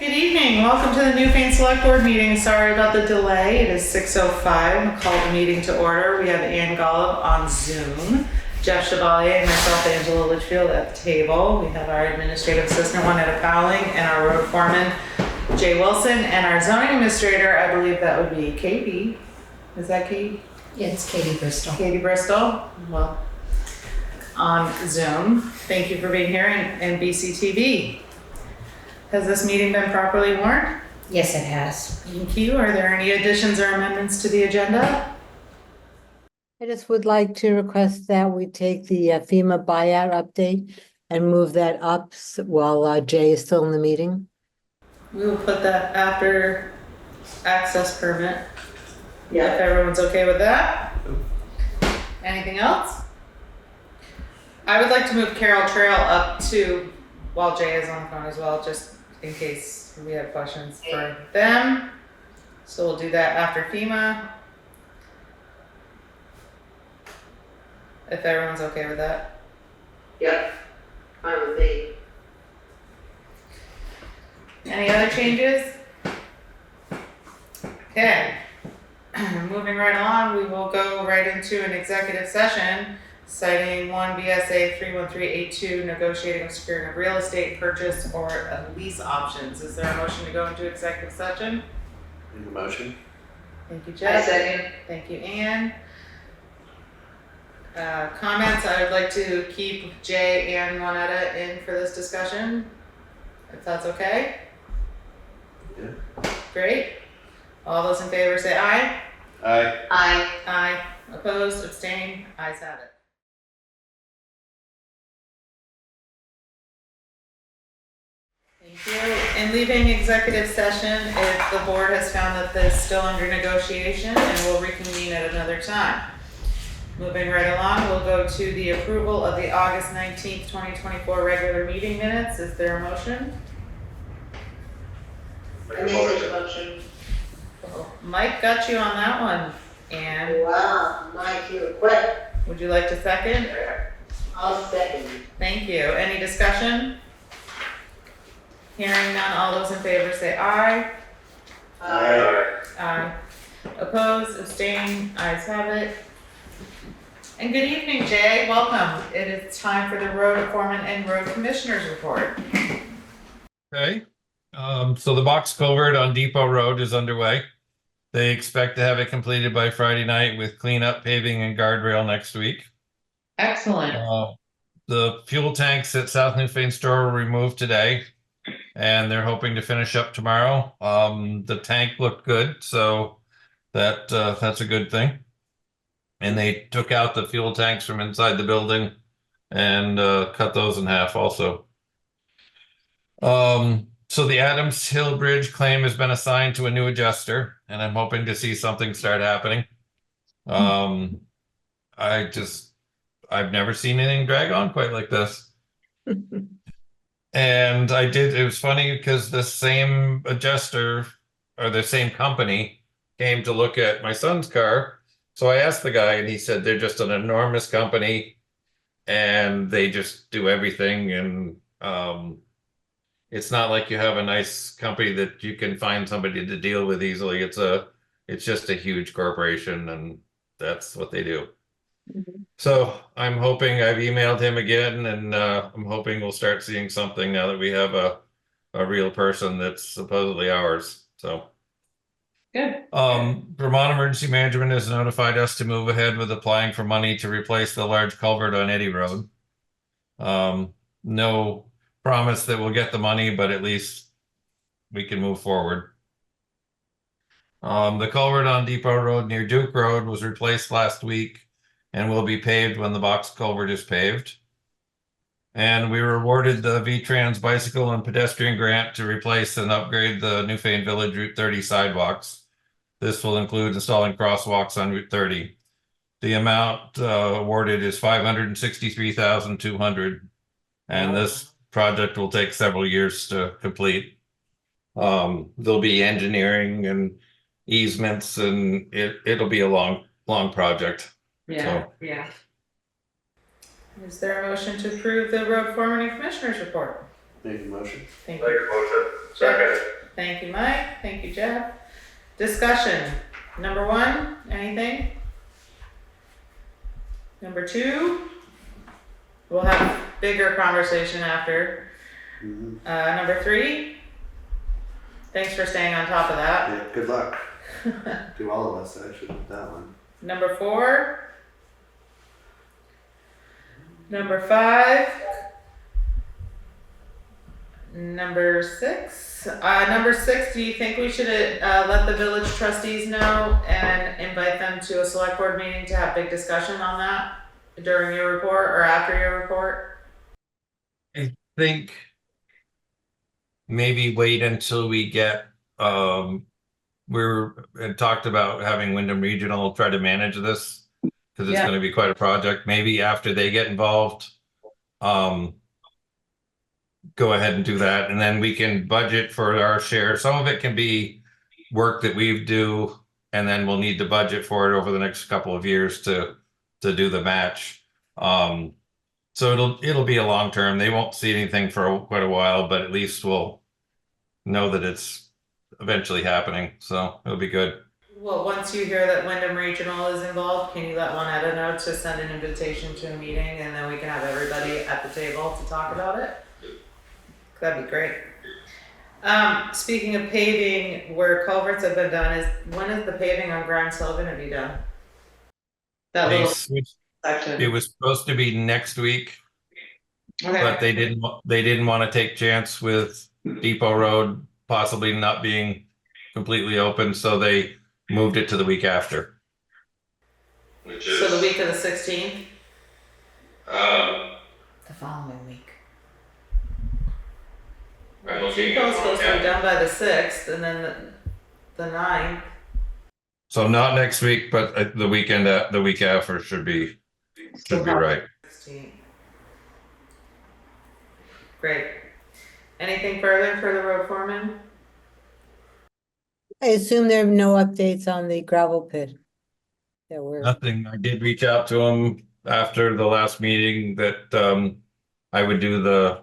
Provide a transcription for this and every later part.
Good evening. Welcome to the Newfane Selectboard meeting. Sorry about the delay. It is 6:05. I'll call the meeting to order. We have Ann Golub on Zoom, Jeff Chevalier, and myself, Angela Litchfield, at the table. We have our administrative assistant, Juanetta Powling, and our road foreman, Jay Wilson, and our zoning administrator, I believe that would be Katie. Is that Katie? Yeah, it's Katie Bristol. Katie Bristol. Well, on Zoom. Thank you for being here, and BCTV. Has this meeting been properly warned? Yes, it has. Thank you. Are there any additions or amendments to the agenda? I just would like to request that we take the FEMA buyout update and move that up while Jay is still in the meeting. We will put that after access permit. Yeah. If everyone's okay with that. Anything else? I would like to move Carrol Trail up to, while Jay is on the phone as well, just in case we have questions for them. So we'll do that after FEMA. If everyone's okay with that. Yep, fine with me. Any other changes? Okay. Moving right along, we will go right into an executive session citing 1 BSA 31382, negotiating or securing of real estate purchase or lease options. Is there a motion to go into executive session? Need a motion? Thank you, Jeff. I second. Thank you, Ann. Comments, I would like to keep Jay and Juanetta in for this discussion, if that's okay. Yeah. Great. All those in favor say aye. Aye. Aye. Aye. Opposed, abstained, ayes have it. Thank you. In leaving executive session, if the board has found that this is still under negotiation, and we'll reconvene at another time. Moving right along, we'll go to the approval of the August 19th, 2024 regular meeting minutes. Is there a motion? I made such a motion. Well, Mike got you on that one. And Wow, Mike, you're quick. would you like to second? I'll second. Thank you. Any discussion? Hearing none, all those in favor say aye. Aye. Aye. Opposed, abstained, ayes have it. And good evening, Jay. Welcome. It is time for the road foreman and road commissioners report. Okay, so the box culvert on Depot Road is underway. They expect to have it completed by Friday night with cleanup, paving, and guardrail next week. Excellent. The fuel tanks at South Newfane Store were removed today, and they're hoping to finish up tomorrow. The tank looked good, so that's a good thing. And they took out the fuel tanks from inside the building and cut those in half also. So the Adams Hill Bridge claim has been assigned to a new adjuster, and I'm hoping to see something start happening. I've never seen anything drag on quite like this. And it was funny because the same adjuster or the same company came to look at my son's car. So I asked the guy and he said, they're just an enormous company and they just do everything. And it's not like you have a nice company that you can find somebody to deal with easily. It's just a huge corporation and that's what they do. Mhm. So I'm hoping I've emailed him again and I'm hoping we'll start seeing something now that we have a real person that's supposedly ours. So Good. Vermont Emergency Management has notified us to move ahead with applying for money to replace the large culvert on Eddy Road. No promise that we'll get the money, but at least we can move forward. The culvert on Depot Road near Duke Road was replaced last week and will be paved when the box culvert is paved. And we were awarded the VTrans bicycle and pedestrian grant to replace and upgrade the Newfane Village Route 30 sidewalks. This will include installing crosswalks on Route 30. The amount awarded is $563,200, and this project will take several years to complete. There'll be engineering and easements, and it'll be a long project. Yeah, Is there a motion to approve the road foreman and commissioners report? Make a motion. Thank Make you. a motion. Jeff. Thank you, Mike. Thank you, Jeff. Discussion. Number 1, anything? Number 2, we'll have bigger conversation after. Mm-hmm. Number 3, thanks for staying on top of that. Yeah, good luck to all of us, actually, with that one. Number 4. Number 5. Number 6. Number 6, do you think we should let the village trustees know and invite them to a select board meeting to have big discussion on that during your report or after your report? I think maybe wait until we get, we're had talked about having Wyndham Regional try to manage this because it's Yeah. going to be quite a project. Maybe after they get involved, go ahead and do that, and then we can budget for our share. Some of it can be work that we do, and then we'll need to budget for it over the next couple of years to do the match. So it'll be a long term. They won't see anything for quite a while, but at least we'll know that it's eventually happening. So it'll be good. Well, once you hear that Wyndham Regional is involved, can you let Juanetta know to send an invitation to a meeting and then we can have everybody at the table to talk about it? That'd be great. Speaking of paving, where culverts have been done, when is the paving on Grimes Hill gonna be done? That They little switched- section. It was supposed to be next week, Okay. but they didn't want to take chance with Depot Road possibly not being completely open, so they moved it to the week after. So the week of the 16th? The following week. Depot's supposed to be done by the 6th and then the 9th. So not next week, but the weekend, the week after should be right. 16th. Great. Anything further for the road foreman? I assume there are no updates on the gravel pit. That were, Nothing. I did reach out to him after the last meeting that I would do the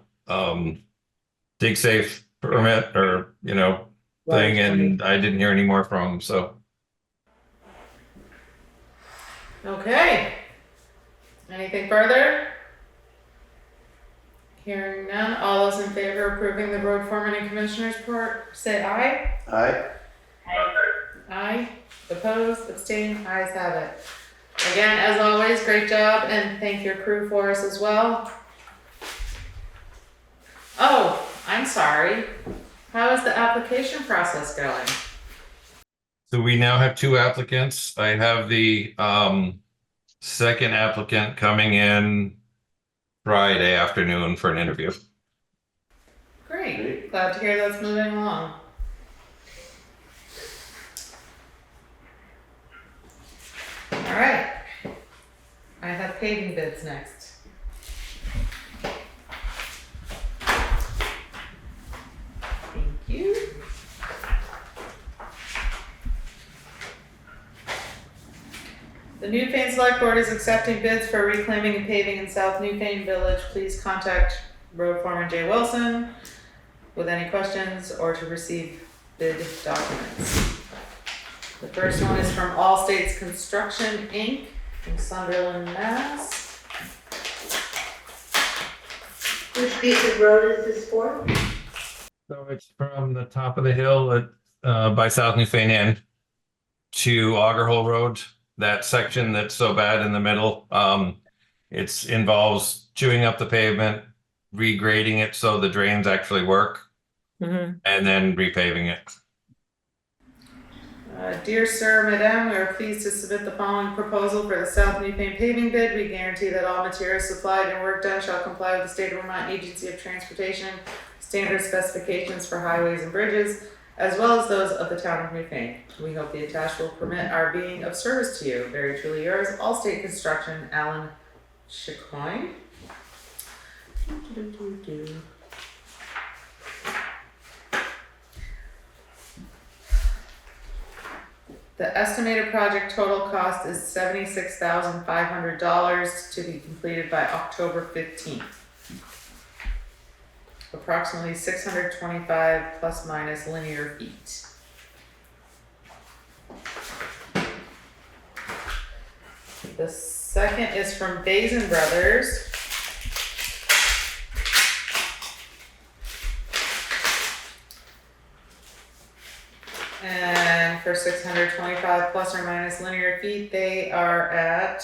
dig safe permit or thing, and I didn't hear any more from him. So Okay. Anything further? Hearing none, all those in favor of approving the road foreman and commissioners report, say aye. Aye. Aye. Opposed, abstained, ayes have it. Again, as always, great job, and thank your crew for us as well. Oh, I'm sorry. How is the application process going? So we now have 2 applicants. I have the second applicant coming in Friday afternoon for an interview. Great, glad to hear that's moving along. All right, I have paving bids next. Thank you. The Newfane Selectboard is accepting bids for reclaiming and paving in South Newfane Village. Please contact Road Foreman Jay Wilson with any questions or to receive bid documents. The first one is from All States Construction, Inc. from Sunderland, Mass. Which piece of road is this for? So it's from the top of the hill at by South Newfane Inn to Auger Hole Road. That section that's so bad in the middle. It involves chewing up the pavement, regrading it so the drains actually work, and then repaving it. Dear Sir, Madam, we are pleased to submit the following proposal for the South Newfane paving bid. We guarantee that all materials supplied and work done shall comply with the State of Vermont Agency of Transportation standard specifications for highways and bridges, as well as those of the town of Newfane. We hope the attached will permit our being of service to you. Very truly yours, Allstate Construction, Alan Chicoine. The estimated project total cost is $76,500 to be completed by October 15th. approximately 625 plus minus linear feet. The second is from VIII Brothers. And for 625 plus or minus linear feet, they are at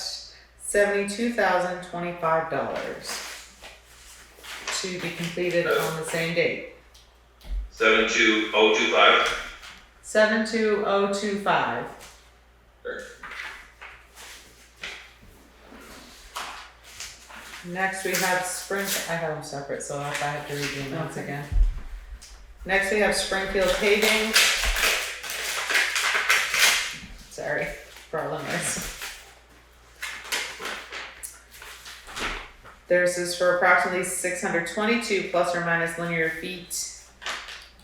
$72,025 to be completed on the same date. 72025. 72025. Next we have I have them separate, so if I have to read the amounts again. Next we have Springfield Paving. Sorry for all the noise. Theirs is for approximately 622 plus or minus linear feet.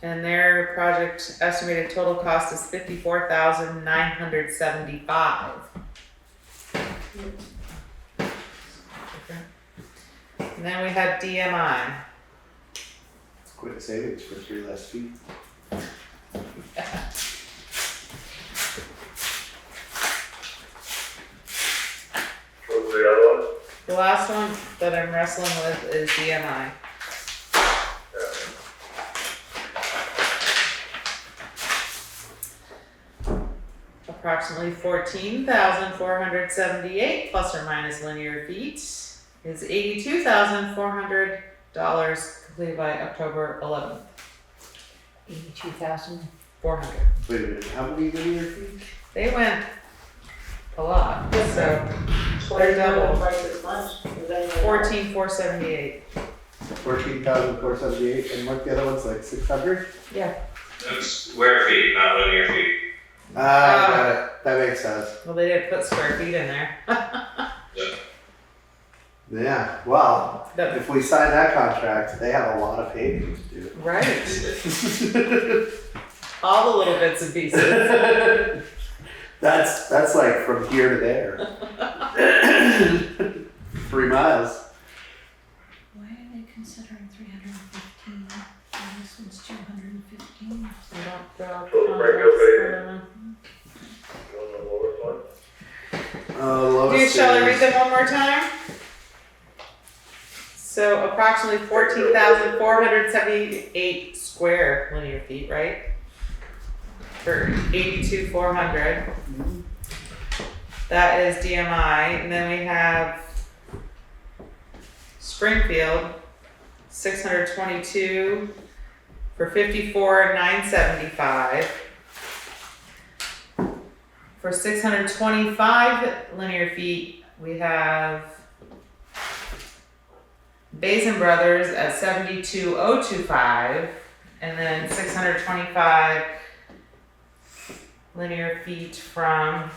And their project estimated total cost is $54,975. And then we have DMI. It's quick savings for 3 less feet. What was the other one? The last one that I'm wrestling with is DMI. Approximately 14,478 plus or minus linear feet is $82,400 completed by October 11th. 82,400. Wait a minute, how many linear feet? They went a lot, so they're double. Twice as much. 14,478. 14,478, and what the other one's like 600? Yeah. That's square feet, not linear feet. Got it. That makes sense. Well, they didn't put square feet in there. Yeah, well, The- if we sign that contract, they have a lot of paving to do. Right. All the little bits and pieces. That's like from here to there. 3 miles. Why are they considering 315? And this one's 215. I don't drop So the Springfield paving. You want the lowest one? Lowest Shall I is- read them one more time? So approximately 14,478 square linear feet, right? For 82,400. That is DMI, and then we have Springfield, 622 for 54,975. For 625 linear feet, we have VIII Brothers at 72,025, and then 625 linear feet from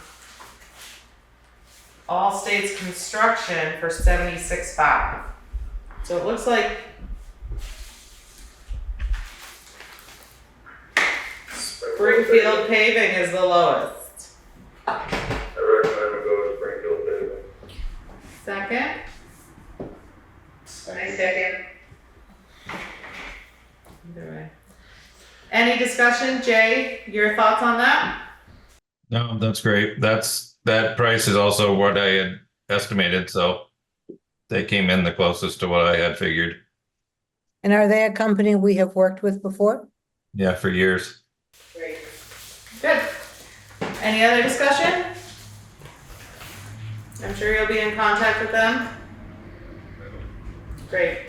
All States Construction for 76,500. So it looks like Springfield Paving is the lowest. I recommend we go with Springfield paving. Second? I second. Either way. Any discussion, Jay? Your thoughts on that? No, that's great. That price is also what I had estimated, so they came in the closest to what I had figured. And are they a company we have worked with before? Yeah, for years. Great. Good. Any other discussion? I'm sure you'll be in contact with them. Great.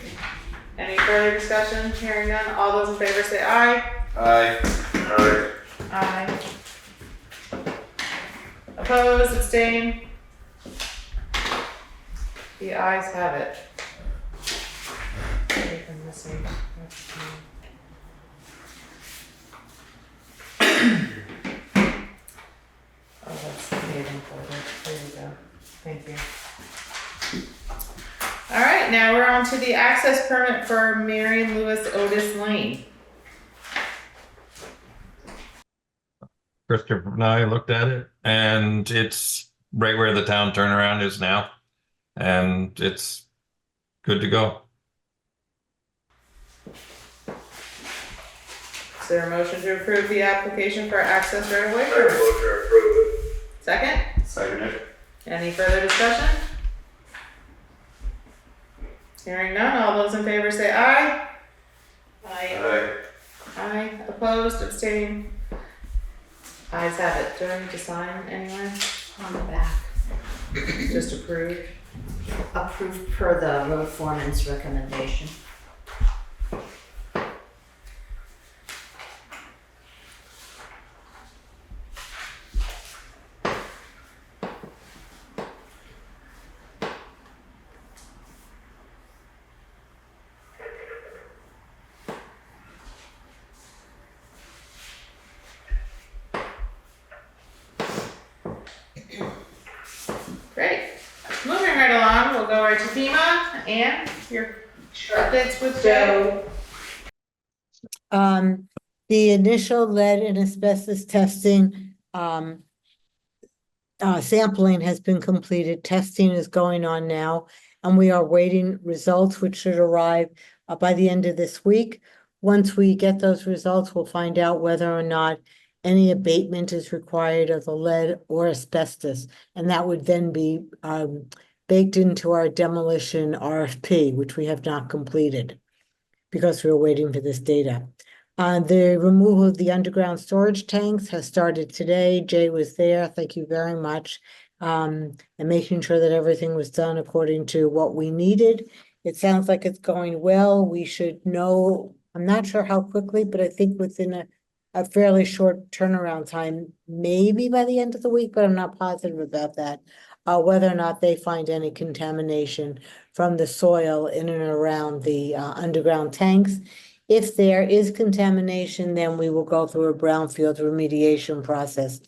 Any further discussion? Hearing none, all those in favor say aye. Aye. Alright. Aye. Opposed, abstain? The ayes have it. Anything missing? Oh, that's the paving folder. There you go. Thank you. All right, now we're on to the access permit for Marion Lewis Otis Lane. Christopher and I looked at it, and it's right where the town turnaround is now, and it's good to go. Is there a motion to approve the application for access right away? Make a motion to approve it. Second? Second it. Any further discussion? Hearing none, all those in favor say aye. Aye. Aye, opposed, abstained. Ayes have it. Do I need to sign anywhere? On the back, Just approved? approved per the road foreman's recommendation. Great. Moving right along, we'll go right to FEMA and your updates with Joe. The initial lead and asbestos testing, sampling has been completed. Testing is going on now, and we are waiting results, which should arrive by the end of this week. Once we get those results, we'll find out whether or not any abatement is required of the lead or asbestos, and that would then be baked into our demolition RFP, which we have not completed because we were waiting for this data. The removal of the underground storage tanks has started today. Jay was there. Thank you very much. And making sure that everything was done according to what we needed. It sounds like it's going well. We should know, I'm not sure how quickly, but I think within a fairly short turnaround time, maybe by the end of the week, but I'm not positive about that. Whether or not they find any contamination from the soil in and around the underground tanks. If there is contamination, then we will go through a brownfield remediation process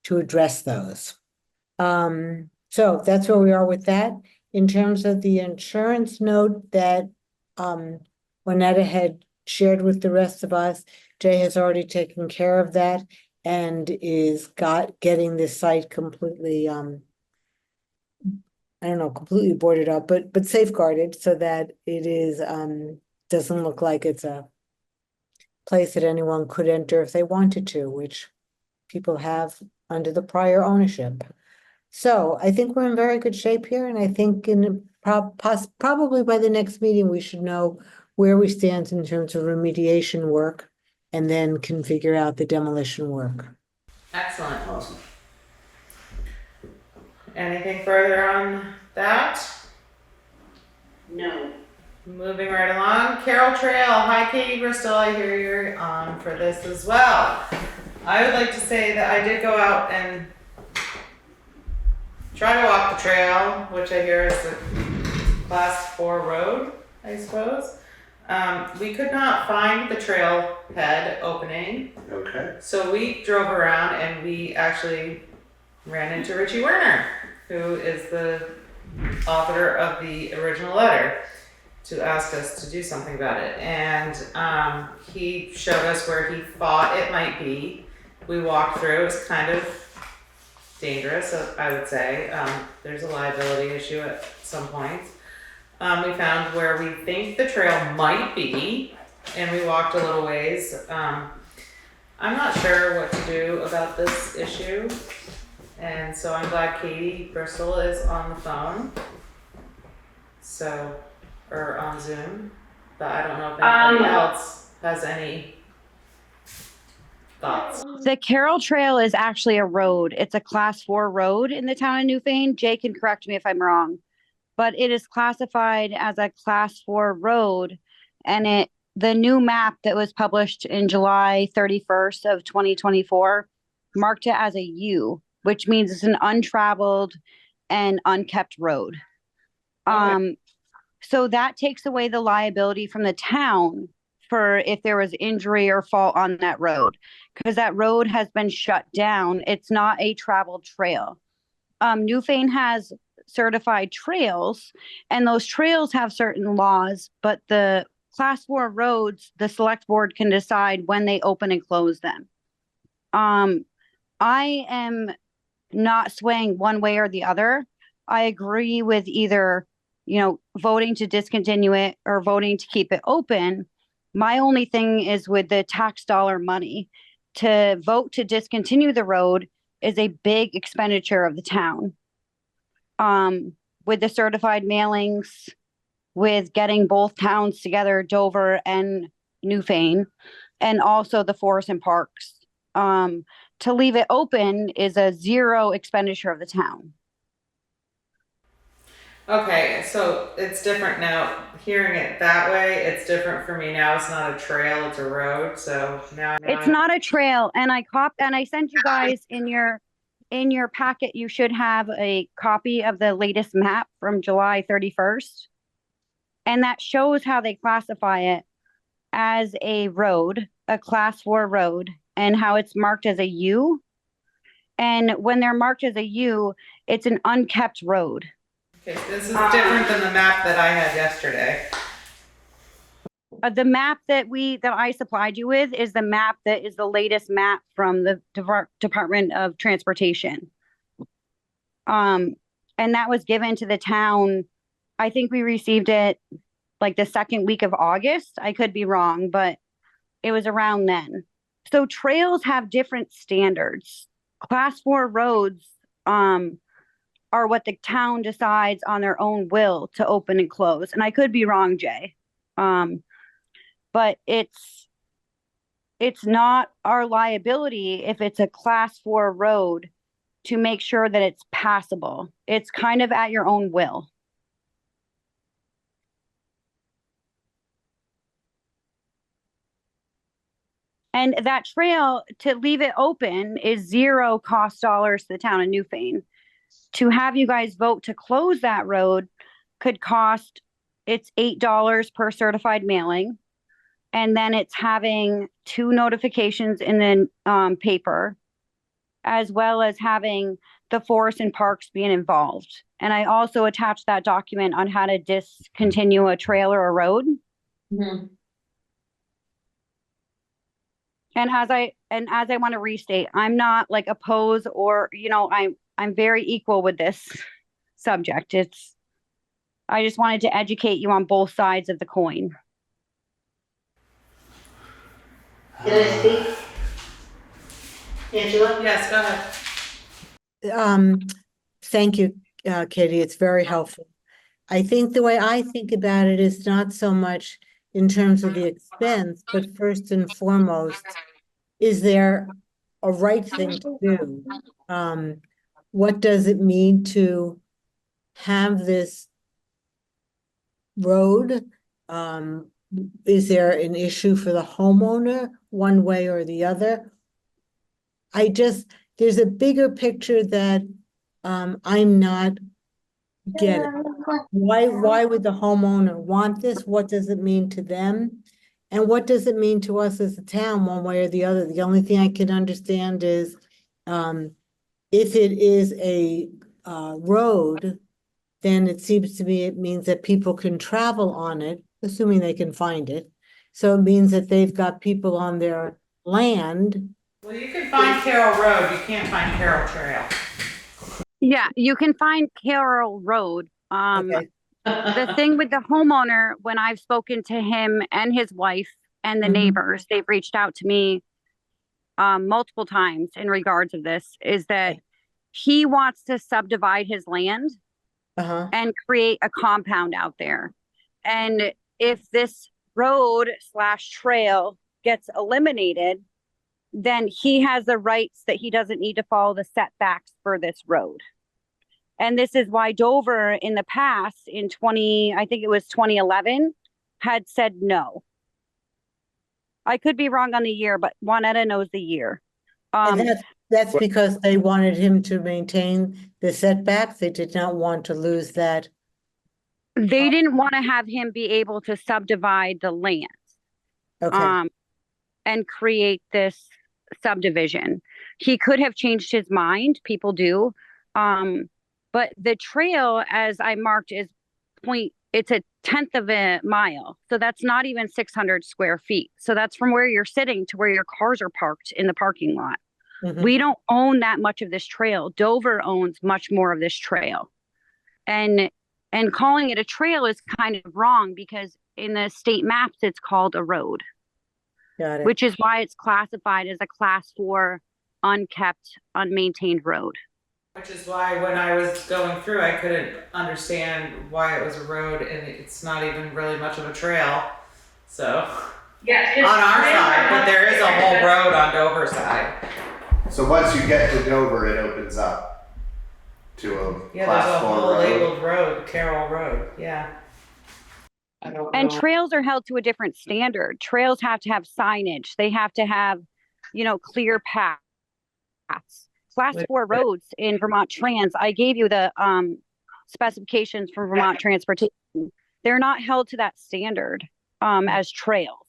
to address those. So that's where we are with that. In terms of the insurance note that Juanetta had shared with the rest of us, Jay has already taken care of that and is getting this site completely I don't know, completely boarded up, but safeguarded so that it is doesn't look like it's a place that anyone could enter if they wanted to, which people have under the prior ownership. So I think we're in very good shape here, and I think probably by the next meeting, we should know where we stand in terms of remediation work, and then can figure out the demolition work. Excellent. Awesome. Anything further on that? No. Moving right along, Carrol Trail. Hi, Katie Bristol. I hear you're on for this as well. I would like to say that I did go out and try to walk the trail, which I hear is the class 4 road, I suppose. We could not find the trailhead opening, Okay. so we drove around and we actually ran into Richie Werner, who is the author of the original letter to ask us to do something about it. And he showed us where he thought it might be. We walked through. It was kind of dangerous, I would say. There's a liability issue at some points. We found where we think the trail might be, and we walked a little ways. I'm not sure what to do about this issue, and so I'm glad Katie Bristol is on the phone, or on Zoom, but I don't know if anybody else has any thoughts. The Carrol Trail is actually a road. It's a class 4 road in the town of Newfane. Jay can correct me if I'm wrong, but it is classified as a class 4 road, and the new map that was published in July 31st of 2024 marked it as a U, which means it's an untraveled and unkept road. Okay. So that takes away the liability from the town for if there was injury or fault on that road, because that road has been shut down. It's not a traveled trail. Newfane has certified trails, and those trails have certain laws, but the class 4 roads, the select board can decide when they open and close them. I am not swaying one way or the other. I agree with either, voting to discontinue it or voting to keep it open. My only thing is with the tax dollar money, to vote to discontinue the road is a big expenditure of the town. With the certified mailings, with getting both towns together, Dover and Newfane, and also the forests and parks. To leave it open is a zero expenditure of the town. Okay, so it's different now. Hearing it that way, it's different for me now. It's not a trail, it's a road. So now It's not a trail, and I sent you guys in your packet. You should have a copy of the latest map from July 31st, and that shows how they classify it as a road, a class 4 road, and how it's marked as a U. And when they're marked as a U, it's an unkept road. Okay, this is different than the map that I had yesterday. The map that I supplied you with is the map that is the latest map from the Department of Transportation. And that was given to the town. I think we received it like the second week of August. I could be wrong, but it was around then. So trails have different standards. Class 4 roads are what the town decides on their own will to open and close. And I could be wrong, Jay. But it's not our liability if it's a class 4 road to make sure that it's passable. It's kind of at your own will. And that trail, to leave it open, is zero cost dollars to the town of Newfane. To have you guys vote to close that road could cost, it's $8 per certified mailing. And then it's having 2 notifications in the paper, as well as having the forests and parks being involved. And I also attached that document on how to discontinue a trail or a road. Mhm. And as I want to restate, I'm not like opposed or, I'm very equal with this subject. I just wanted to educate you on both sides of the coin. Can I speak? Angela? Yes, go ahead. Thank you, Katie. It's very helpful. I think the way I think about it is not so much in terms of the expense, but first and foremost, is there a right thing to do? What does it mean to have this road? Is there an issue for the homeowner one way or the other? There's a bigger picture that I'm not getting. Why would the homeowner want this? What does it mean to them? And what does it mean to us as a town, one way or the other? The only thing I can understand is if it is a road, then it seems to me it means that people can travel on it, assuming they can find it. So it means that they've got people on their land. Well, you can find Carrol Road. You can't find Carrol Trail. Yeah, you can find Carrol Road. Okay. The thing with the homeowner, when I've spoken to him and his wife and the neighbors, they've reached out to me multiple times in regards of this, is that he wants to subdivide his land and create a compound out there. And if this road / trail gets eliminated, then he has the rights that he doesn't need to follow the setbacks for this road. And this is why Dover in the past, in 2011, had said no. I could be wrong on the year, but Juanetta knows the year. And that's because they wanted him to maintain the setbacks. They did not want to lose that. They didn't want to have him be able to subdivide the land. Okay. And create this subdivision. He could have changed his mind. People do. But the trail, as I marked, it's a 1/10 of a mile. So that's not even 600 square feet. So that's from where you're sitting to where your cars are parked in the parking lot. We don't own that much of this trail. Dover owns much more of this trail. And calling it a trail is kind of wrong because in the state maps, it's called a road, Got it. which is why it's classified as a class 4 unkept, unmaintained road. Which is why when I was going through, I couldn't understand why it was a road and it's not even really much of a trail. So, Yes. on our side, but there is a whole road on Dover side. So once you get to Dover, it opens up to a Yeah, there's class a 4 whole road. labeled road, Carrol Road, yeah. I don't And know. trails are held to a different standard. Trails have to have signage. They have to have, clear paths. Class 4 roads in Vermont Trans, I gave you the specifications from Vermont Transportation. They're not held to that standard as trails.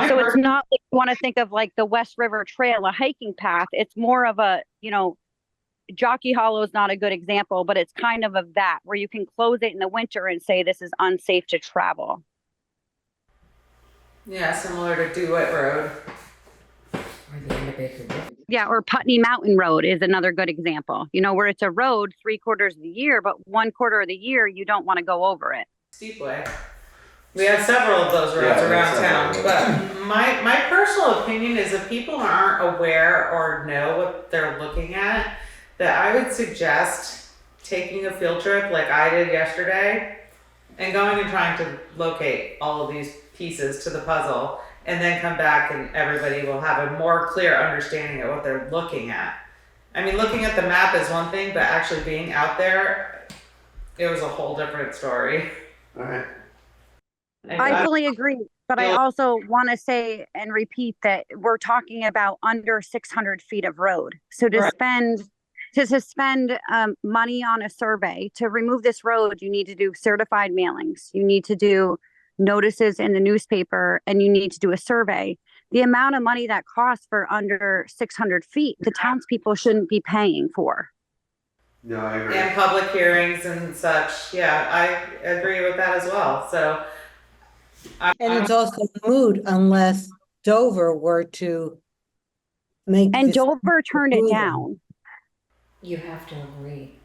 So it's not like you want to think of like the West River Trail, a hiking path. It's more of a, Jockey Hollow is not a good example, but it's kind of that where you can close it in the winter and say this is unsafe to travel. Yeah, similar to DeWitt Road. Or the end of Baker Brook. Yeah, or Putney Mountain Road is another good example, where it's a road 3/4 of the year, but 1/4 of the year you don't want to go over it. Steepway. We have several of those roads Yeah, we have around town, several. but my personal opinion is if people aren't aware or know what they're looking at, that I would suggest taking a field trip like I did yesterday and going and trying to locate all of these pieces to the puzzle and then come back and everybody will have a more clear understanding of what they're looking at. I mean, looking at the map is one thing, but actually being out there, it was a whole different story. All right. I fully agree, but I also want to say and repeat that we're talking about under 600 feet of road. So to spend money on a survey to remove this road, you need to do certified mailings. You need to do notices in the newspaper, and you need to do a survey. The amount of money that costs for under 600 feet, the townspeople shouldn't be paying for. No, I agree. And public hearings and such. Yeah, I agree with that as well. So, And it's also moot unless Dover were to make And this Dover turned it approval. down. You have to agree.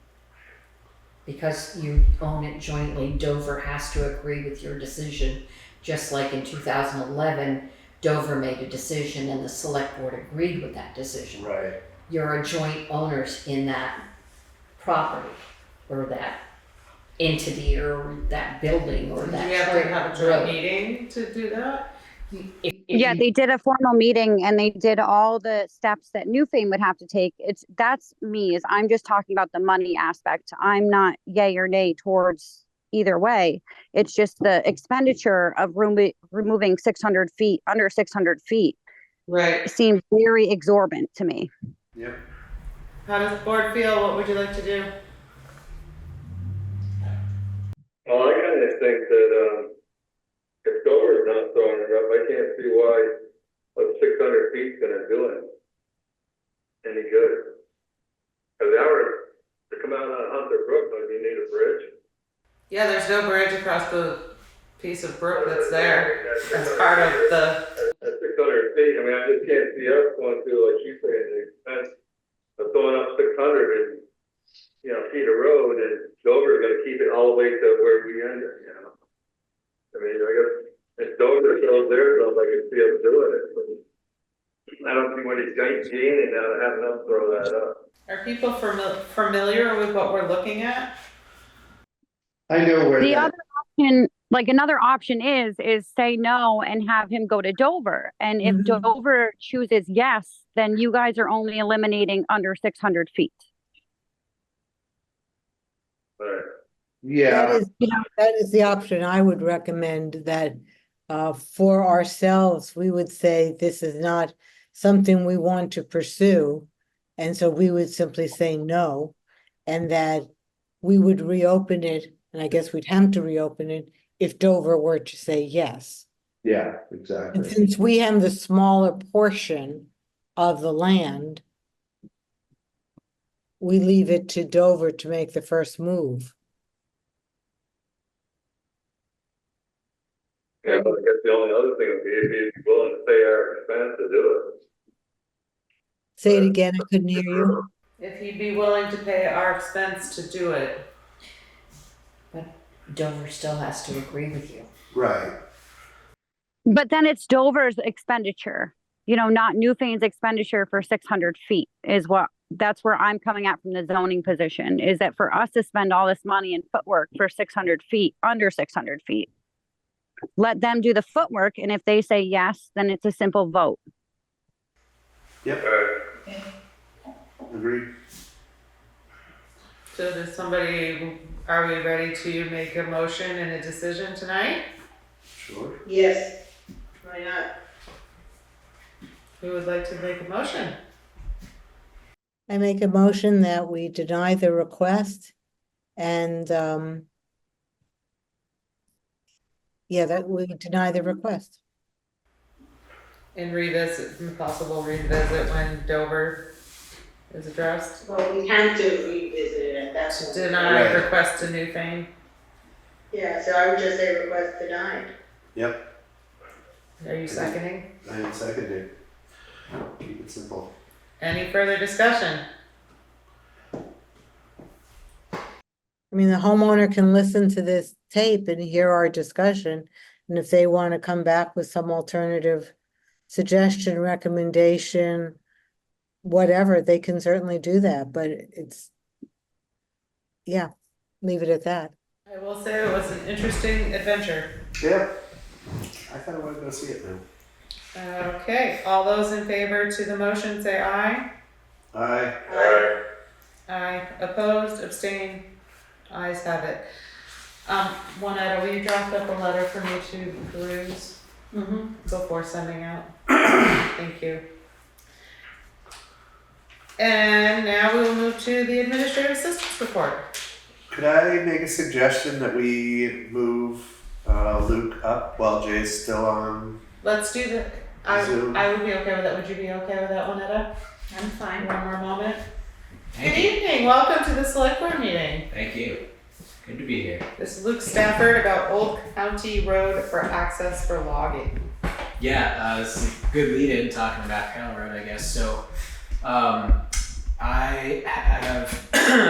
Because you own it jointly, Dover has to agree with your decision. Just like in 2011, Dover made a decision and the select board agreed with that decision. Right. You're a joint owners in that property or that entity or that building or do that we have to have a joint road. meeting to do that? If Yeah, you- they did a formal meeting and they did all the steps that Newfane would have to take. That's me, is I'm just talking about the money aspect. I'm not yay or nay towards either way. It's just the expenditure of removing 600 feet, under 600 feet Right. seems very exorbitant to me. Yep. How does the board feel? What would you like to do? Well, I kind of think that, if Dover's not throwing it up, I can't see why what 600 feet's gonna do it any good. Cause to come out on Hunter Brook, like you need a bridge. Yeah, there's no bridge across the piece of brook that's there as part of the. At 600 feet, I mean, I just can't see us going through, like you say, the expense of throwing up 600 and, feet of road, and Dover's gonna keep it all the way to where we end it, I mean, I guess if Dover throws theirs up, I can see them doing it, but I don't see what he's gaining out of having them throw that up. Are people familiar with what we're looking at? I know where The that, other option, like another option is say no and have him go to Dover. And if Mhm. Dover chooses yes, then you guys are only eliminating under 600 feet. Right. yeah, That is the option I would recommend, that for ourselves, we would say this is not something we want to pursue. And so we would simply say no, and that we would reopen it, and I guess we'd have to reopen it if Dover were to say yes. yeah, And exactly. since we have the smaller portion of the land, we leave it to Dover to make the first move. Yeah, but I guess the only other thing would be if he's willing to pay our expense to do it. Say it again, I couldn't hear you. If he'd be willing to pay our expense to do it. Dover still has to agree with you. Right. But then it's Dover's expenditure, you know, not Newfane's expenditure for 600 feet that's where I'm coming at from the zoning position, is that for us to spend all this money in footwork for 600 feet, under 600 feet, let them do the footwork. And if they say yes, then it's a simple vote. Yep. Agreed. So are we ready to make a motion and a decision tonight? Sure. Yes. Why not? Who would like to make a motion? I make a motion that we deny the request and, that we deny the request. And possible revisit when Dover is addressed? Well, we can't revisit it at that point. Deny Right. request to Newfane. Yeah, so I would just say request denied. Yep. Are you seconding? I am seconded. Keep it simple. Any further discussion? I mean, the homeowner can listen to this tape and hear our discussion. And if they want to come back with some alternative suggestion, recommendation, whatever, they can certainly do that, but leave it at that. I will say it was an interesting adventure. Yep. I kind of want to go see it now. Okay, all those in favor to the motion say aye. Aye. Aye. Opposed, abstained, ayes have it. Juanetta, will you draft up a letter for me to peruse before sending out? Thank you. And now we will move to the administrative assistance report. Could I make a suggestion that we move Luke up while Jay's still on? Let's do that. Zoom. I would be okay with that. Would you be okay with that, Juanetta? I'm fine. One more moment. Thank Good you. evening. Welcome to the select board meeting. Thank you. Good to be here. This is Luke Stafford about Old County Road for access for logging. Yeah, this is a good lead in talking about Carrol Road, I guess. So, I have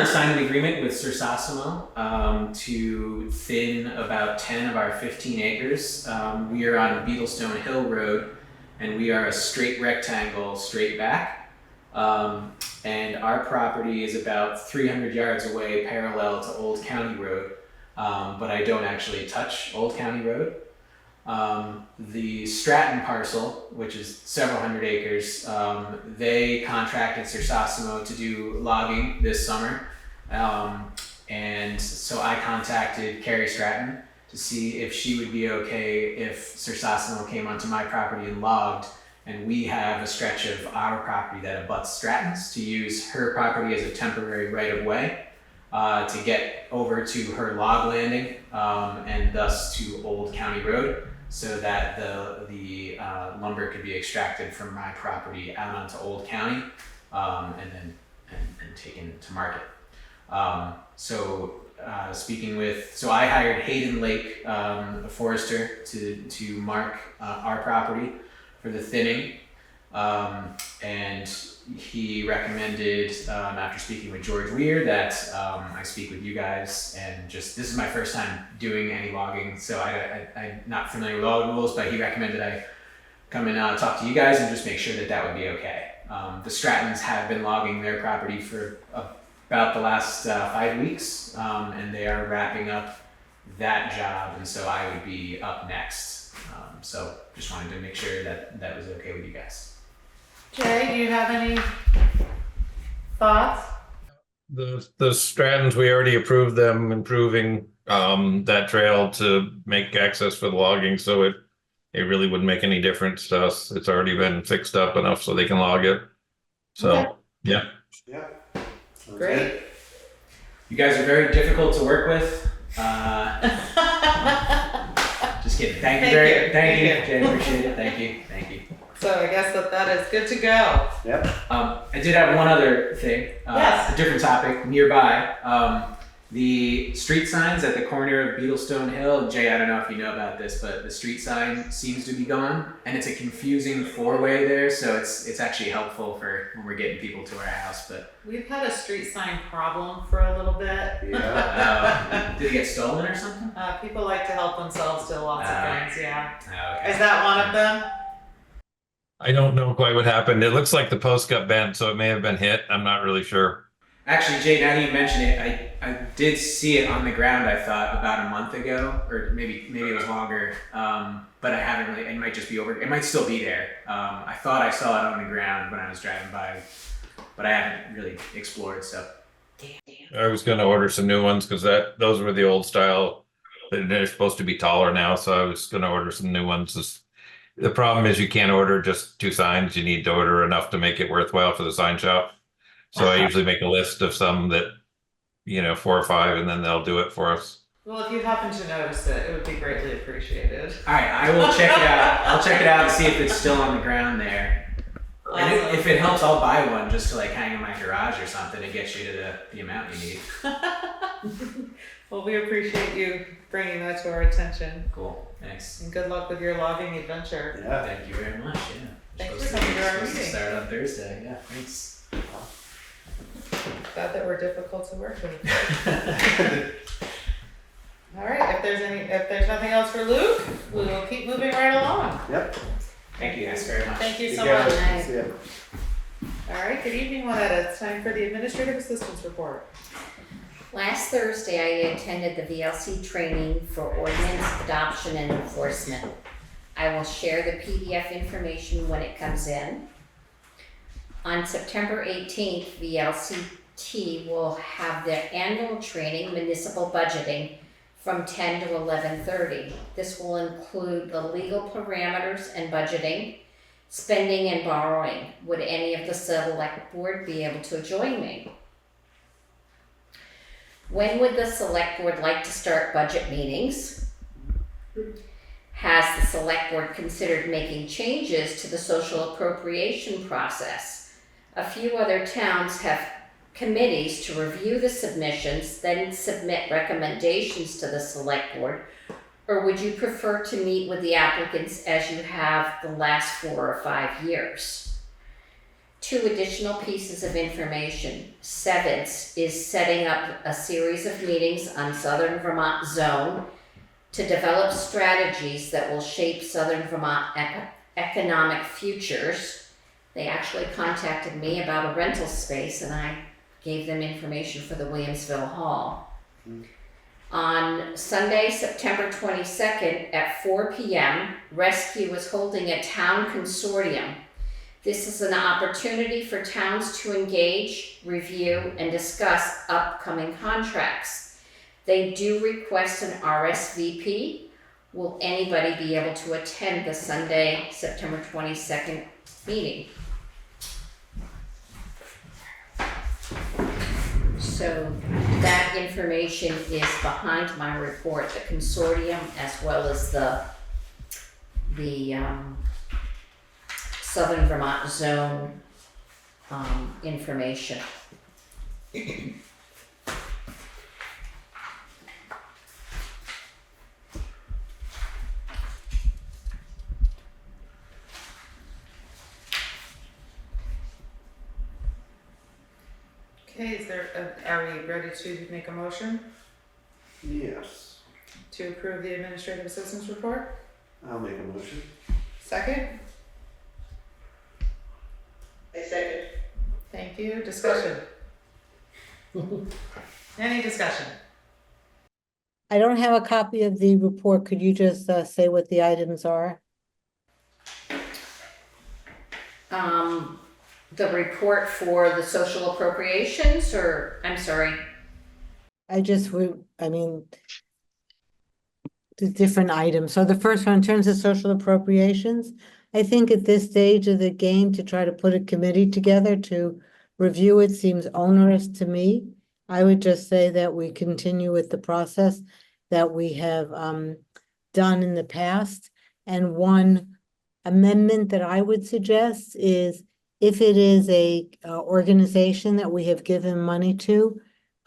signed an agreement with Sir Sosimo to thin about 10 of our 15 acres. We are on Beetlestone Hill Road, and we are a straight rectangle, straight back. And our property is about 300 yards away, parallel to Old County Road, but I don't actually touch Old County Road. The Stratton parcel, which is several hundred acres, they contracted Sir Sosimo to do logging this summer. And so I contacted Carrie Stratton to see if she would be okay if Sir Sosimo came onto my property and logged. And we have a stretch of our property that abuts Stratton's to use her property as a temporary right-of-way to get over to her log landing and thus to Old County Road, so that the lumber could be extracted from my property out onto Old County and then taken to market. So I hired Hayden Lake, a forester, to mark our property for the thinning, and he recommended, after speaking with George Weir, that I speak with you guys, and this is my first time doing any logging, so I'm not familiar with all the rules, but he recommended I come and talk to you guys and just make sure that would be okay. The Strattons have been logging their property for about the last 5 weeks, and they are wrapping up that job, and so I would be up next. So just wanted to make sure that was okay with you guys. Jay, do you have any thoughts? The Strattons, we already approved them improving that trail to make access for the logging, so it really wouldn't make any difference to us. It's already been fixed up enough so they can log it. So, Okay. yeah. Yeah. Sounds Great. good. You guys are very difficult to work with. Just kidding. Thank you, Jay. Appreciate it. Thank you. So I guess that is good to go. Yep. I did have one other thing, Yes. a different topic nearby. The street signs at the corner of Beetlestone Hill, Jay, I don't know if you know about this, but the street sign seems to be gone, and it's a confusing four-way there, so it's actually helpful for when we're getting people to our house. But We've had a street sign problem for a little bit. Yeah. did it get stolen or something? People like to help themselves to lots of Oh. things, yeah. Oh, okay. Is that one of them? I don't know quite what happened. It looks like the post got bent, so it may have been hit. I'm not really sure. Actually, Jay, now that you mention it, I did see it on the ground, I thought, about a month ago, or maybe it was longer, but I haven't really, it might just be over, it might still be there. I thought I saw it on the ground when I was driving by, but I haven't really explored, so. I was going to order some new ones because those were the old style. They're supposed to be taller now, so I was going to order some new ones. The problem is you can't order just 2 signs. You need to order enough to make it worthwhile for the sign shop. So I usually make a list of some that, 4 or 5, and then they'll do it for us. Well, if you happen to notice it, it would be greatly appreciated. All right, I will check it out. I'll check it out and see if it's still on the ground there. And if it helps, I'll buy one just to like hang in my garage or something and get you to the amount you need. Well, we appreciate you bringing that to our attention. Cool, thanks. And good luck with your logging adventure. Yeah. Thank you very much. Yeah. Thanks for coming to our Supposed to meeting. start on Thursday. Yeah, thanks. Glad that we're difficult to work with. All right, if there's nothing else for Luke, we will keep moving right along. Yep. Thank you guys very much. Thank you so Take care. much. See ya. All right, good evening, Juanetta. It's time for the administrative assistance report. Last Thursday, I attended the VLC training for ordinance adoption and enforcement. I will share the PDF information when it comes in. On September 18th, VLCT will have their annual training, municipal budgeting, from 10 to 11:30. This will include the legal parameters and budgeting, spending and borrowing. Would any of the select board be able to join me? When would the select board like to start budget meetings? Has the select board considered making changes to the social appropriation process? A few other towns have committees to review the submissions, then submit recommendations to the select board. Or would you prefer to meet with the applicants as you have the last 4 or 5 years? 2 additional pieces of information. SEVIDS is setting up a series of meetings on Southern Vermont Zone to develop strategies that will shape Southern Vermont economic futures. They actually contacted me about a rental space and I gave them information for the Williamsville Hall. On Sunday, September 22nd at 4 p.m., Rescue is holding a town consortium. This is an opportunity for towns to engage, review, and discuss upcoming contracts. They do request an RSVP. Will anybody be able to attend the Sunday, September 22nd meeting? So that information is behind my report, the consortium, as well as the Southern Vermont Zone information. Okay, are we ready to make a motion Yes. to approve the administrative assistance report? I'll make a motion. Second? I second. Thank you. Discussion? Any discussion? I don't have a copy of the report. Could you just say what the items are? The report for the social appropriations, or, I'm sorry. The different items. So the first one, in terms of social appropriations, I think at this stage of the game to try to put a committee together to review it seems onerous to me. I would just say that we continue with the process that we have done in the past. And one amendment that I would suggest is if it is a organization that we have given money to,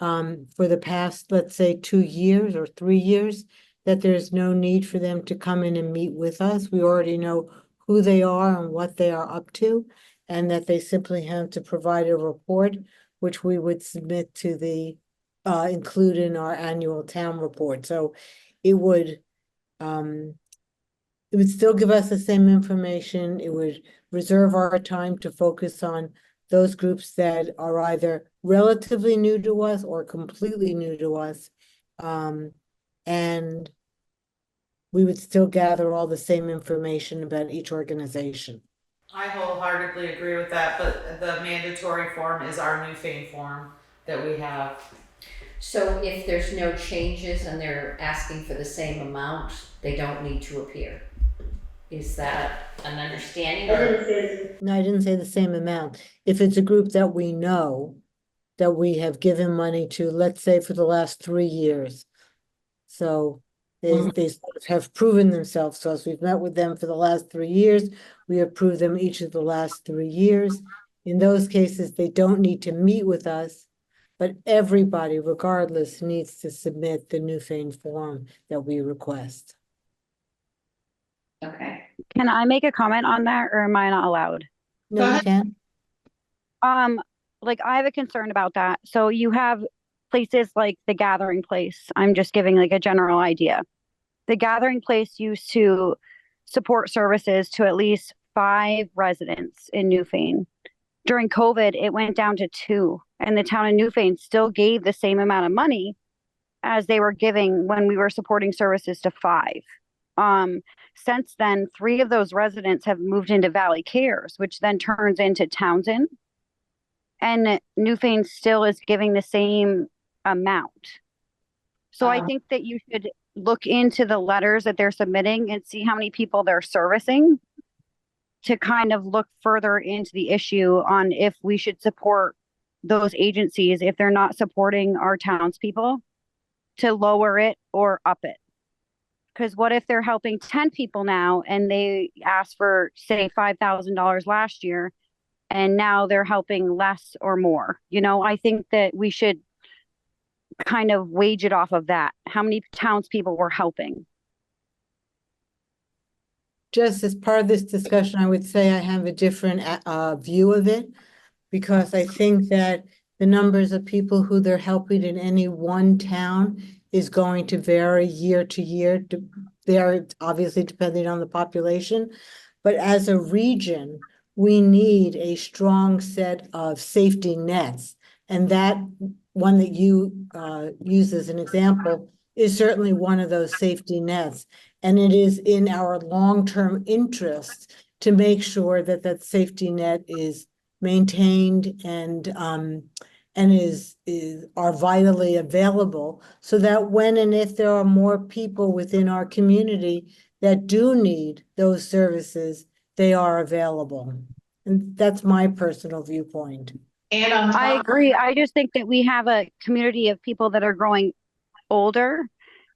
for the past, let's say, 2 years or 3 years, that there's no need for them to come in and meet with us. We already know who they are and what they are up to, and that they simply have to provide a report, which we would submit to the, include in our annual town report. So it would still give us the same information. It would reserve our time to focus on those groups that are either relatively new to us or completely new to us. And we would still gather all the same information about each organization. I wholeheartedly agree with that, but the mandatory form is our Newfane form that we have. So if there's no changes and they're asking for the same amount, they don't need to appear. Is that an understanding? No, I didn't say the same amount. If it's a group that we know, that we have given money to, let's say for the last 3 years. So they sort of have proven themselves to us. We've met with them for the last 3 years. We approved them each of the last 3 years. In those cases, they don't need to meet with us, but everybody, regardless, needs to submit the Newfane form that we request. Okay. Can I make a comment on that, or am I not allowed? No, you can. Like I have a concern about that. So you have places like the Gathering Place. I'm just giving like a general idea. The Gathering Place used to support services to at least 5 residents in Newfane. During COVID, it went down to 2, and the town of Newfane still gave the same amount of money as they were giving when we were supporting services to 5. Since then, 3 of those residents have moved into Valley Cares, which then turns into Townsend. And Newfane still is giving the same amount. So I think that you should look into the letters that they're submitting and see how many people they're servicing to kind of look further into the issue on if we should support those agencies if they're not supporting our townspeople, to lower it or up it. Because what if they're helping 10 people now and they asked for, say, $5,000 last year, and now they're helping less or more? You know, I think that we should kind of wage it off of that. How many townspeople we're helping. Just as part of this discussion, I would say I have a different view of it, because I think that the numbers of people who they're helping in any one town is going to vary year to year. They are obviously depending on the population, but as a region, we need a strong set of safety nets. And that one that you use as an example is certainly one of those safety nets. And it is in our long-term interest to make sure that that safety net is maintained and are vitally available, so that when and if there are more people within our community that do need those services, they are available. And that's my personal viewpoint. And on I top, agree. I just think that we have a community of people that are growing older,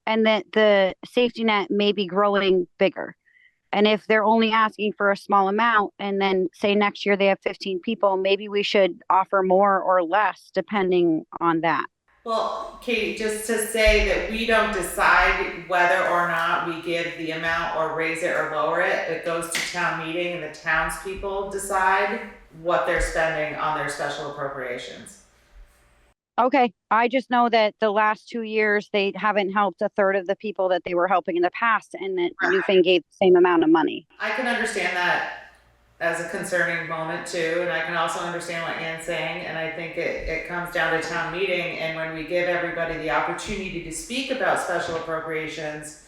and that the safety net may be growing bigger. And if they're only asking for a small amount, and then say next year they have 15 people, maybe we should offer more or less depending on that. well, Kate, just to say that we don't decide whether or not we give the amount or raise it or lower it. It goes to town meeting and the townspeople decide what they're spending on their special appropriations. Okay, I just know that the last 2 years, they haven't helped a third of the people that they were helping in the past, and that Newfane gave the same amount of money. I can understand that as a concerning moment too, and I can also understand what Ann's saying, and I think it comes down to town meeting, and when we give everybody the opportunity to speak about special appropriations,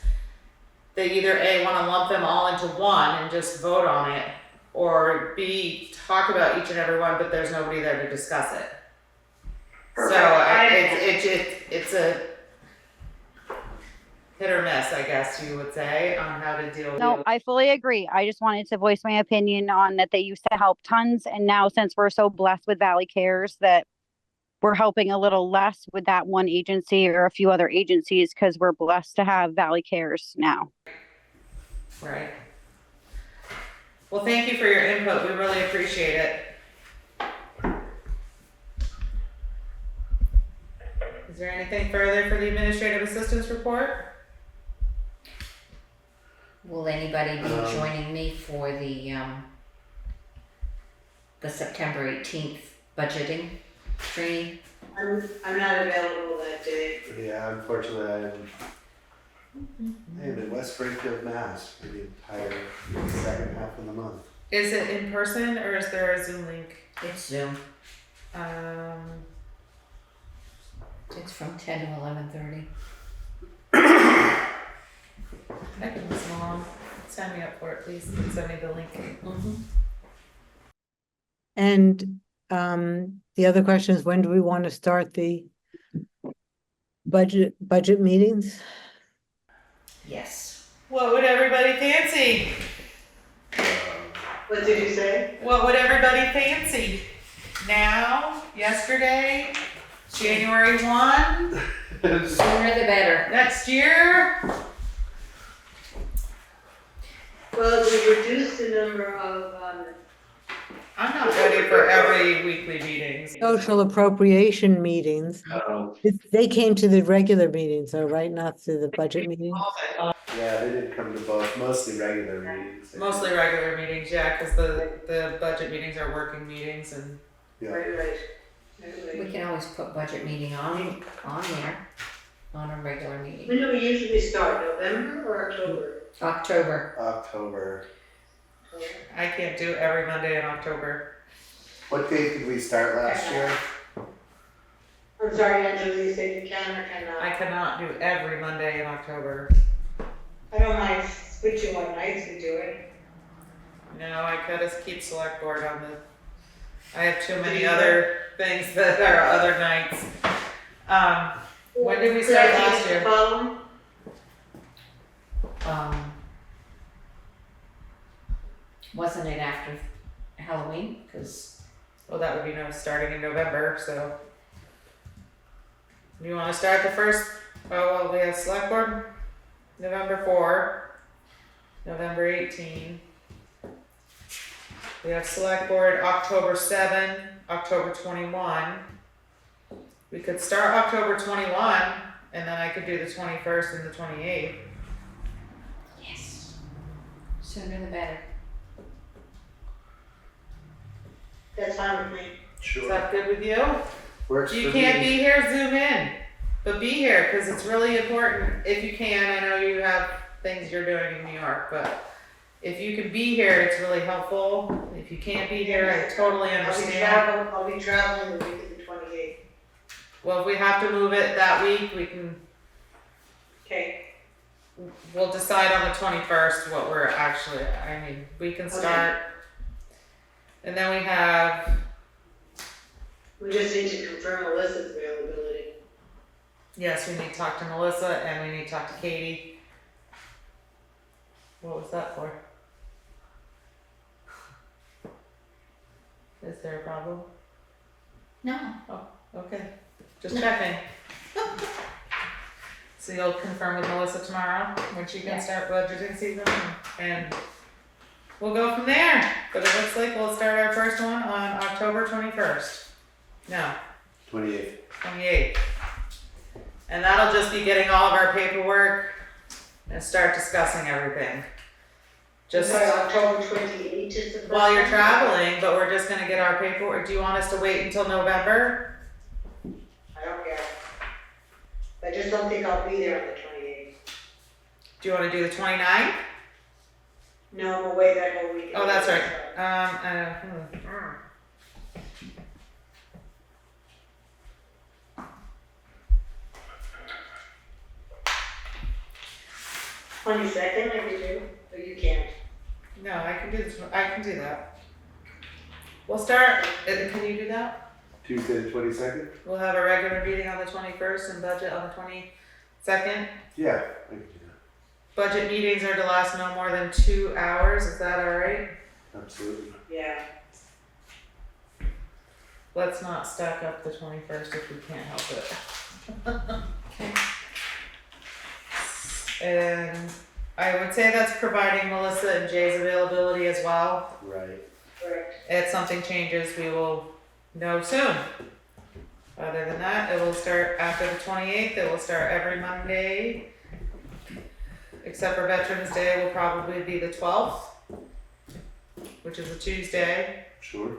they either A, want to lump them all into one and just vote on it, or B, talk about each and every one, but there's nobody there to discuss it. So it's a hit or miss, I guess you would say, on how to deal with No, it. I fully agree. I just wanted to voice my opinion on that. They used to help tons, and now since we're so blessed with Valley Cares, that we're helping a little less with that one agency or a few other agencies, because we're blessed to have Valley Cares now. Right. Well, thank you for your input. We really appreciate it. Is there anything further for the administrative assistance report? Will anybody be joining me for the September 18th budgeting training? I'm not available that day. Yeah, unfortunately, I'm in West Springfield, Mass for the entire second half of the month. Is it in person or is there a Zoom link? It's Zoom. It's from 10 to 11:30. I can listen along. Sign me up for it, please. Send me the link. And the other question is, when do we want to start the budget meetings? Yes. What would everybody fancy? What did you say? What would everybody fancy? Now? Yesterday? January 1? Sooner the better. Next year? Well, we reduced the number of I'm not ready for every weekly meetings. social appropriation meetings. They came to the regular meetings, though, right? Not to the budget meetings. Yeah, they did come to both, mostly regular meetings. Mostly regular meetings, yeah, because the budget meetings are working meetings and. Yeah. Right. We can always put budget meeting on there, on a regular meeting. When do we usually start, November or October? October. I can't do every Monday in October. What date did we start last year? I'm sorry, Angela, you said you can or cannot? I cannot do every Monday in October. I don't mind switching what nights we do it. No, I could just keep select board on the, I have too many other things that are other nights. When did we start last year? Wasn't it after Halloween? Because Well, that would be starting in November, so. You wanna start the first, well, we have select board, November 4, November 18. We have select board October 7, October 21. We could start October 21, and then I could do the 21st and the 28th. yes, sooner the better. That's fine with me. Is Sure. that good with you? Works You for can't me. be here, zoom in. But be here, because it's really important, if you can, I know you have things you're doing in New York, but if you can be here, it's really helpful. If you can't be here, I totally understand. I'll be traveling the week of the 28th. Well, if we have to move it that week, we can, Okay. we'll decide on the 21st what we're actually, I mean, we can start. And then we have, We just need to confirm Melissa's availability. yes, we need to talk to Melissa and we need to talk to Katie. What was that for? Is there a problem? No. Okay, just checking. So you'll confirm with Melissa tomorrow when she can Yeah. start budgeting season and we'll go from there. But it looks like we'll start our first one on October 21st. No, 28th. 28th. And that'll just be getting all of our paperwork and start discussing everything. Just Sorry, October 28th is the first while you're one? traveling, but we're just gonna get our paperwork. Do you want us to wait until November? I don't care. I just don't think I'll be there on the 28th. Do you wanna do the 29th? No, I'm away that whole weekend. Oh, that's right. So, 22nd, I can do, or you can't. No, I can do this. I can do that. We'll start. Can you do that? Tuesday the 22nd? We'll have a regular meeting on the 21st and budget on the 22nd. Yeah, I can do Budget meetings are to last no more than 2 hours. Is that all right? that. Absolutely. Yeah. Let's not stack up the 21st if we can't help it. Okay. And I would say that's providing Melissa and Jay's availability as well. Right. Correct. If something changes, we will know soon. Other than that, it will start after the 28th. It will start every Monday, except for Veterans Day will probably be the 12th, which is a Tuesday. Sure.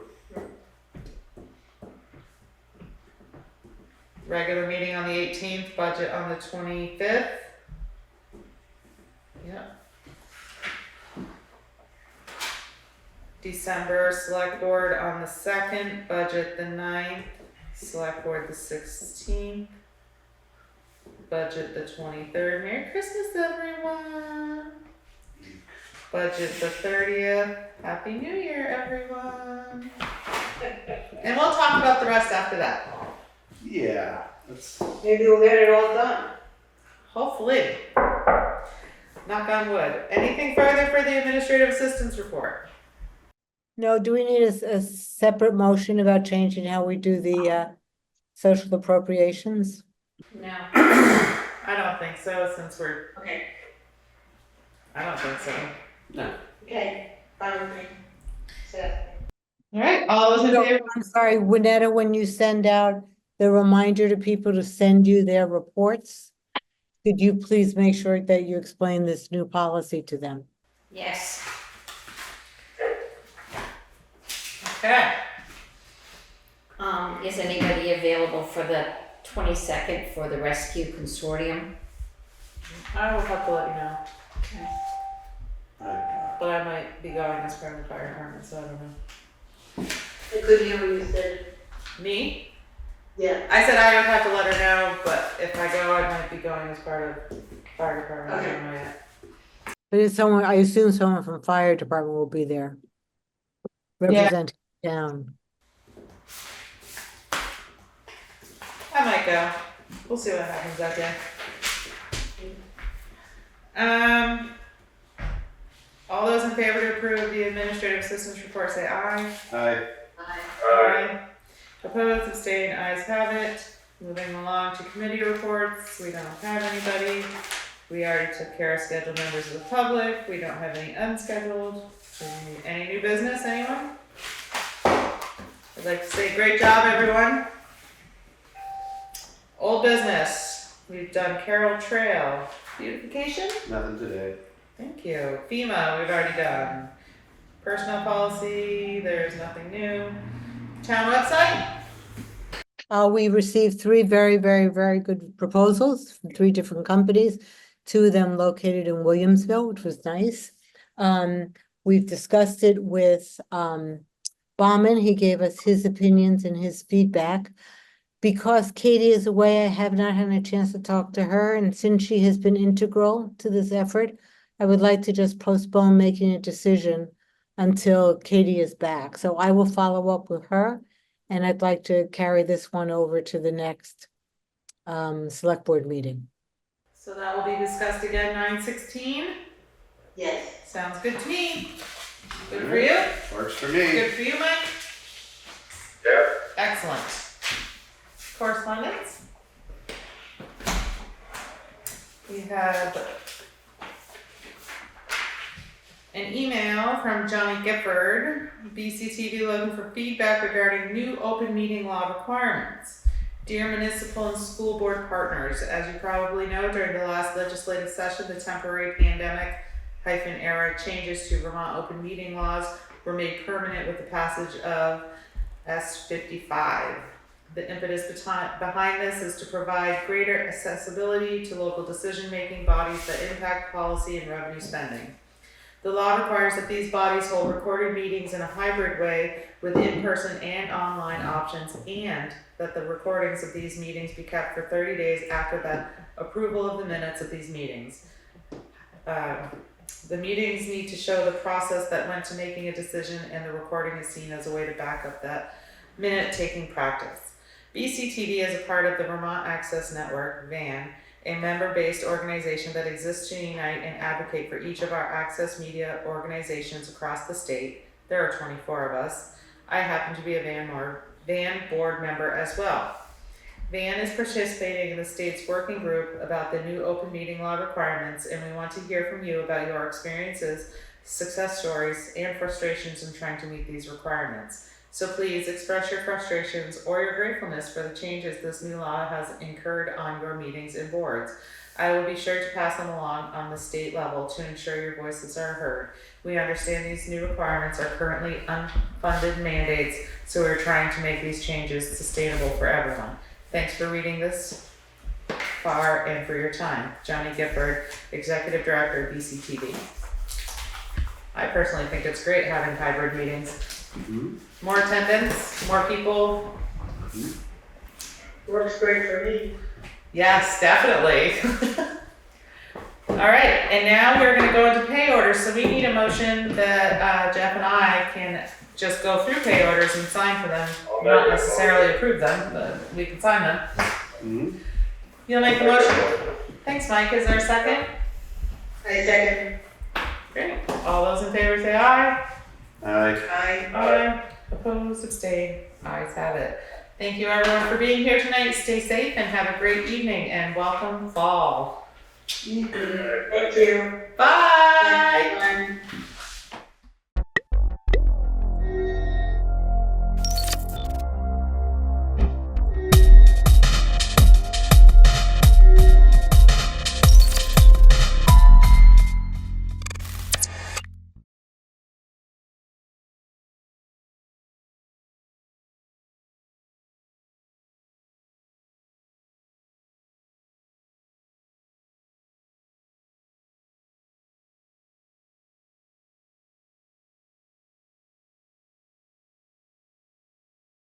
Regular meeting on the 18th, budget on the 25th. Yep. December select board on the 2nd, budget the 9th, select board the 16th, budget the 23rd. Merry Christmas, everyone. Budget the 30th. Happy New Year, everyone. And we'll talk about the rest after that. Yeah, that's, Maybe we'll get it all done. Hopefully. Knock on wood. Anything further for the administrative assistance report? No, do we need a separate motion about changing how we do the social appropriations? No. I don't think so, since we're, Okay. I don't think so. no. Okay, fine with me. Seth? All right, all those in No, favor? I'm sorry, Winetta, when you send out the reminder to people to send you their reports, could you please make sure that you explain this new policy to them? Yes. Okay. Is anybody available for the 22nd for the rescue consortium? I will have to let you know, I, but I might be going as part of the fire department, so I don't know. I couldn't hear what you said. Me? Yeah. I said I would have to let her know, but if I go, I might be going as part of fire department. I don't know yet. But it's someone, I assume someone from fire department will be there. Representing town. I might go. We'll see what happens that day. All those in favor to approve the administrative assistance report say aye. I, Aye. Opposed, abstained, ayes have it. Moving along to committee reports, we don't have anybody. We already took care of scheduled members of the public. We don't have any unscheduled. Any new business, anyone? I'd like to say great job, everyone. Old business, we've done Carrol Trail. Beautification? nothing today. Thank you. FEMA, we've already done. Personnel policy, there's nothing new. Town website? We received three very, very, very good proposals from three different companies, two of them located in Williamsville, which was nice. We've discussed it with Bauman. He gave us his opinions and his feedback. Because Katie is away, I have not had a chance to talk to her, and since she has been integral to this effort, I would like to just postpone making a decision until Katie is back. So I will follow up with her, and I'd like to carry this one over to the next select board meeting. So that will be discussed again 9/16. Yes. Sounds good to me. Good for you? Works for me. Good for you, Mike? Yeah. Excellent. Correspondence? We have an email from Johnny Gifford, BCTV, looking for feedback regarding new open meeting law requirements. Dear municipal and school board partners, as you probably know, during the last legislative session, the temporary pandemic-era changes to Vermont open meeting laws were made permanent with the passage of S55. The impetus behind this is to provide greater accessibility to local decision-making bodies that impact policy and revenue spending. The law requires that these bodies hold recorded meetings in a hybrid way with in-person and online options, and that the recordings of these meetings be kept for 30 days after the approval of the minutes of these meetings. The meetings need to show the process that went to making a decision, and the recording is seen as a way to back up that minute-taking practice. BCTV is a part of the Vermont Access Network, VAN, a member-based organization that exists to unite and advocate for each of our access media organizations across the state. There are 24 of us. I happen to be a VAN board member as well. VAN is participating in the state's working group about the new open meeting law requirements, and we want to hear from you about your experiences, success stories, and frustrations in trying to meet these requirements. So please express your frustrations or your gratefulness for the changes this new law has incurred on your meetings and boards. I will be sure to pass them along on the state level to ensure your voices are heard. We understand these new requirements are currently unfunded mandates, so we're trying to make these changes sustainable for everyone. Thanks for reading this far and for your time. Johnny Gifford, Executive Director, BCTV. I personally think it's great having hybrid meetings. More attendance, more people. Works great for me. Yes, definitely. All right, and now we're gonna go into pay orders, so we need a motion that Jeff and I can just go through pay orders and sign for them. Not necessarily approve them, but we can sign them. You'll make the motion? Thanks, Mike. Is there a second? I second. Great. All those in favor say aye. Aye. Aye. Opposed, abstained, ayes have it. Thank you everyone for being here tonight. Stay safe and have a great evening and welcome fall. Thank you. Bye. Bye.